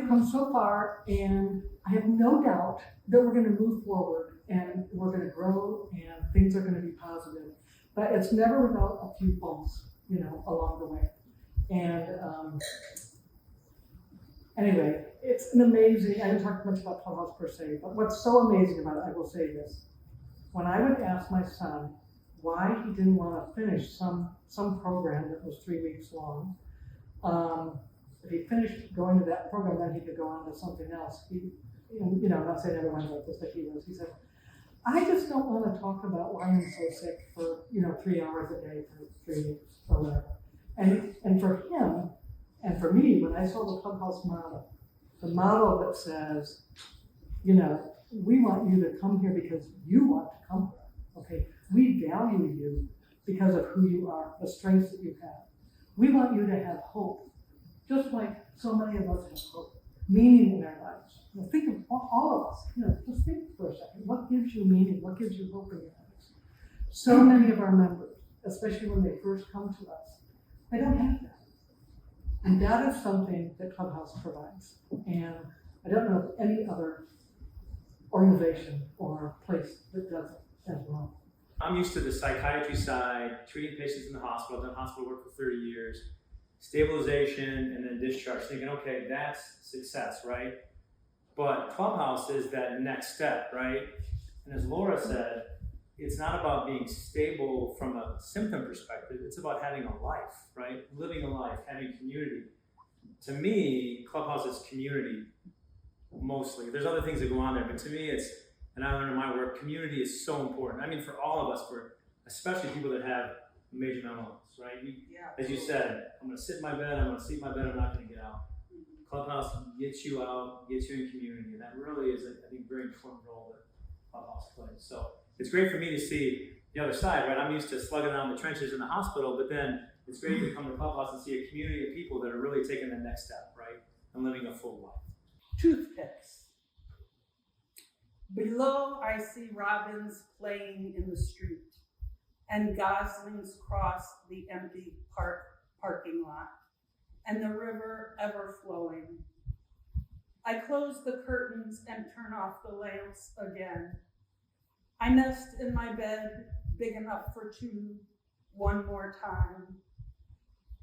we've come so far, and I have no doubt that we're going to move forward and we're going to grow and things are going to be positive. But it's never without a few bumps, along the way. And anyway, it's an amazing, I didn't talk much about Clubhouse per se, but what's so amazing about it, I will say this. When I would ask my son why he didn't want to finish some program that was 3 weeks long, if he finished going to that program, then he could go on to something else. I'm not saying everyone's like this, but he was. He said, I just don't want to talk about why I'm so sick for 3 hours a day for 3 weeks or whatever. And for him and for me, when I saw the Clubhouse model, the model that says, we want you to come here because you want to come here. Okay, we value you because of who you are, the strengths that you have. We want you to have hope, just like so many of us have hope, meaning in our lives. Think of all of us. Just think for a second. What gives you meaning? What gives you hope in your lives? So many of our members, especially when they first come to us, they don't have that. And that is something that Clubhouse provides. And I don't know of any other organization or place that does it as well. I'm used to the psychiatry side, treating patients in the hospital. I've done hospital work for 30 years, stabilization, and then discharge, thinking, okay, that's success, right? But Clubhouse is that next step, right? And as Laura said, it's not about being stable from a symptom perspective. It's about having a life, right? Living a life, having community. To me, Clubhouse is community, mostly. There's other things that go on there, but to me, and I learned in my work, community is so important. I mean, for all of us, especially people that have major mental illness, right? As you said, I'm gonna sit in my bed, I'm gonna sleep in my bed, I'm not gonna get out. Clubhouse gets you out, gets you in community, and that really is, I think, a very important role that Clubhouse plays. So it's great for me to see the other side, right? I'm used to slugging around the trenches in the hospital, but then it's great to come to Clubhouse and see a community of people that are really taking the next step, right? And living a full life. Toothpicks. Below, I see robins playing in the street and goslings cross the empty parking lot and the river ever flowing. I close the curtains and turn off the lamps again. I nest in my bed, big enough for two, one more time.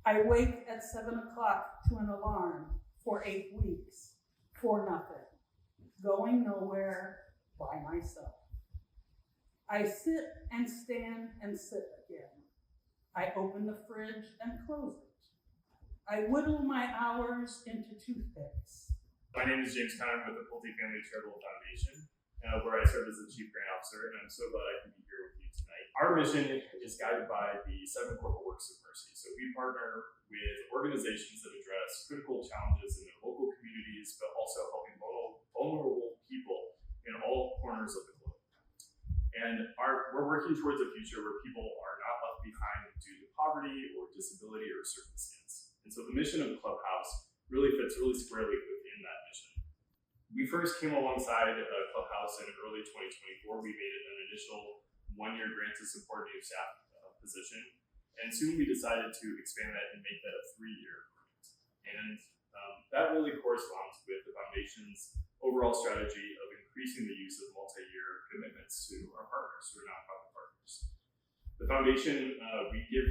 I wake at 7 o'clock to an alarm for 8 weeks, for nothing, going nowhere by myself. I sit and stand and sit again. I open the fridge and close it. I whittle my hours into toothpicks. My name is James Conner with the Pulte Family Charitable Foundation, where I serve as the Chief Grant Officer, and I'm so glad I can be here with you tonight. Our mission is guided by the 7 corporate works of mercy. So we partner with organizations that address critical challenges in their local communities, but also helping vulnerable people in all corners of the globe. And we're working towards a future where people are not left behind due to poverty or disability or circumstance. And so the mission of Clubhouse really fits really squarely within that mission. We first came alongside Clubhouse in early 2024. We made it an initial 1-year grant to support a new staff position. And soon we decided to expand that and make that a 3-year grant. And that really corresponds with the foundation's overall strategy of increasing the use of multi-year commitments to our partners, to our nonprofit partners. The foundation, we give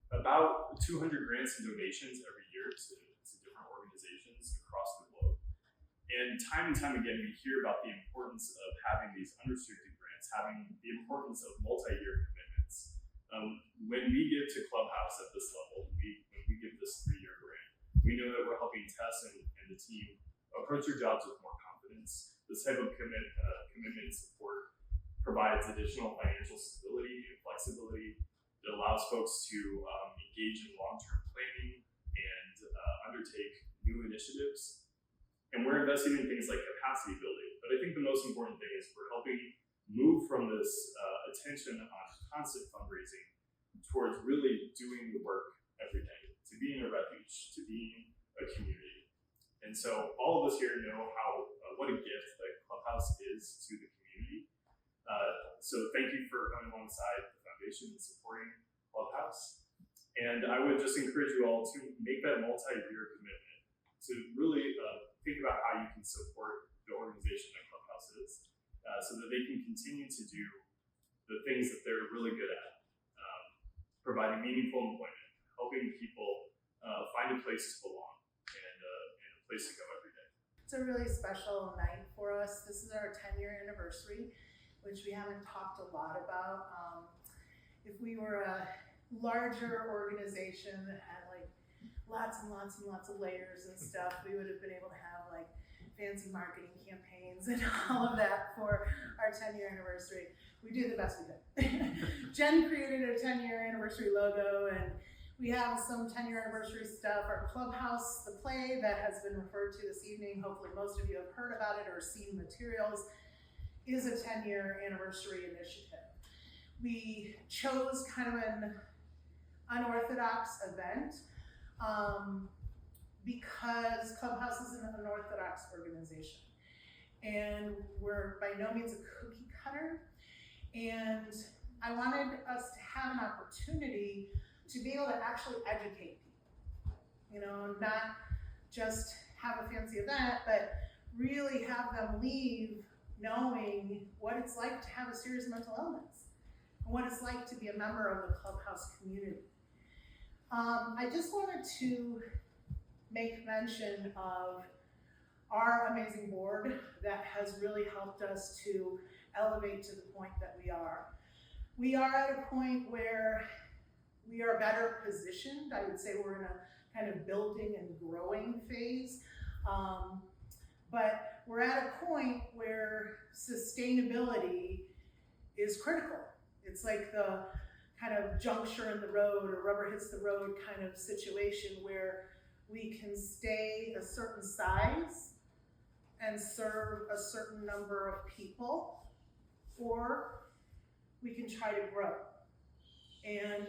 about 200 grants and donations every year to different organizations across the globe. And time again, we hear about the importance of having these unrestricted grants, having the importance of multi-year commitments. When we give to Clubhouse at this level, when we give this 3-year grant, we know that we're helping Tess and the team approach their jobs with more confidence. This type of commitment and support provides additional financial stability and flexibility. It allows folks to engage in long-term planning and undertake new initiatives. And we're investing in things like capacity building. But I think the most important thing is we're helping move from this attention on constant fundraising towards really doing the work every day, to being a refuge, to being a community. And so all of us here know what a gift that Clubhouse is to the community. So thank you for coming alongside the foundation and supporting Clubhouse. And I would just encourage you all to make that multi-year commitment to really think about how you can support the organization that Clubhouse is, so that they can continue to do the things that they're really good at, providing meaningful employment, helping people find a place to belong and a place to go every day. It's a really special night for us. This is our 10-year anniversary, which we haven't talked a lot about. If we were a larger organization that had like lots and lots and lots of layers and stuff, we would have been able to have like fancy marketing campaigns and all of that for our 10-year anniversary. We do the best we could. Jen created a 10-year anniversary logo, and we have some 10-year anniversary stuff. Our Clubhouse, the play that has been referred to this evening, hopefully most of you have heard about it or seen materials, is a 10-year anniversary initiative. We chose kind of an unorthodox event because Clubhouse is an unorthodox organization. And we're by no means a cookie cutter. And I wanted us to have an opportunity to be able to actually educate people. You know, not just have a fancy event, but really have them leave knowing what it's like to have a serious mental illness and what it's like to be a member of the Clubhouse community. I just wanted to make mention of our amazing board that has really helped us to elevate to the point that we are. We are at a point where we are better positioned. I would say we're in a kind of building and growing phase. But we're at a point where sustainability is critical. It's like the kind of juncture in the road or rubber hits the road kind of situation where we can stay a certain size and serve a certain number of people, or we can try to grow. And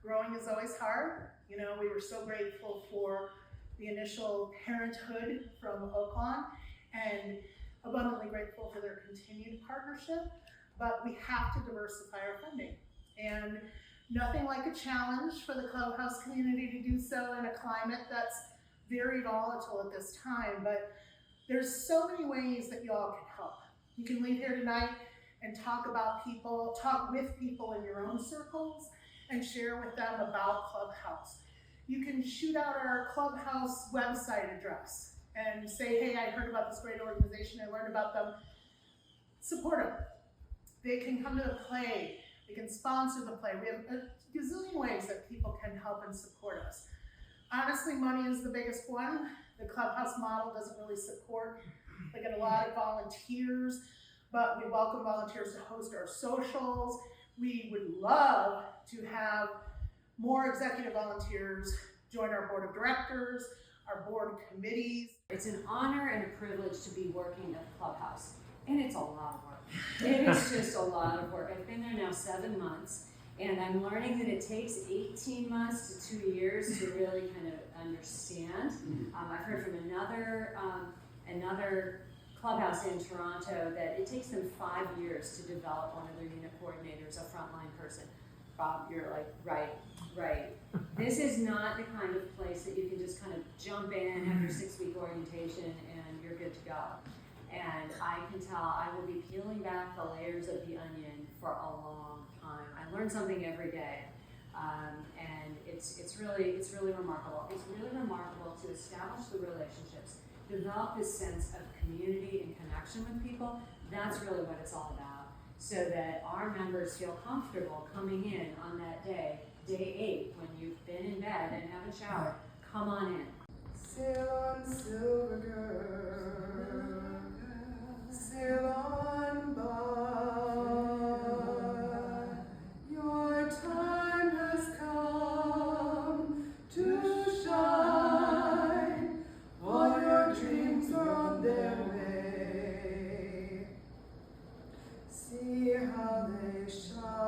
growing is always hard. You know, we were so grateful for the initial parenthood from Oaklawn and abundantly grateful for their continued partnership, but we have to diversify our funding. And nothing like a challenge for the Clubhouse community to do so in a climate that's very volatile at this time, but there's so many ways that y'all can help. You can leave here tonight and talk with people in your own circles and share with them about Clubhouse. You can shoot out our Clubhouse website address and say, hey, I heard about this great organization, I learned about them. Support them. They can come to the play, they can sponsor the play. We have a gazillion ways that people can help and support us. Honestly, money is the biggest one. The Clubhouse model doesn't really support. We get a lot of volunteers, but we welcome volunteers to host our socials. We would love to have more executive volunteers join our board of directors, our board committees. It's an honor and a privilege to be working at Clubhouse, and it's a lot of work. It is just a lot of work. I've been there now 7 months, and I'm learning that it takes 18 months to 2 years to really kind of understand. I've heard from another Clubhouse in Toronto that it takes them 5 years to develop one of their unit coordinators, a frontline person. Bob, you're like, right. This is not the kind of place that you can just kind of jump in, have your 6-week orientation, and you're good to go. And I can tell I will be peeling back the layers of the onion for a long time. I learn something every day, and it's really remarkable. It's really remarkable to establish the relationships, develop this sense of community and connection with people. That's really what it's all about, so that our members feel comfortable coming in on that day 8, when you've been in bed and haven't showered. Come on in. Sail on, silver girl, sail on by. Your time has come to shine. All your dreams are on their way. See how they shine.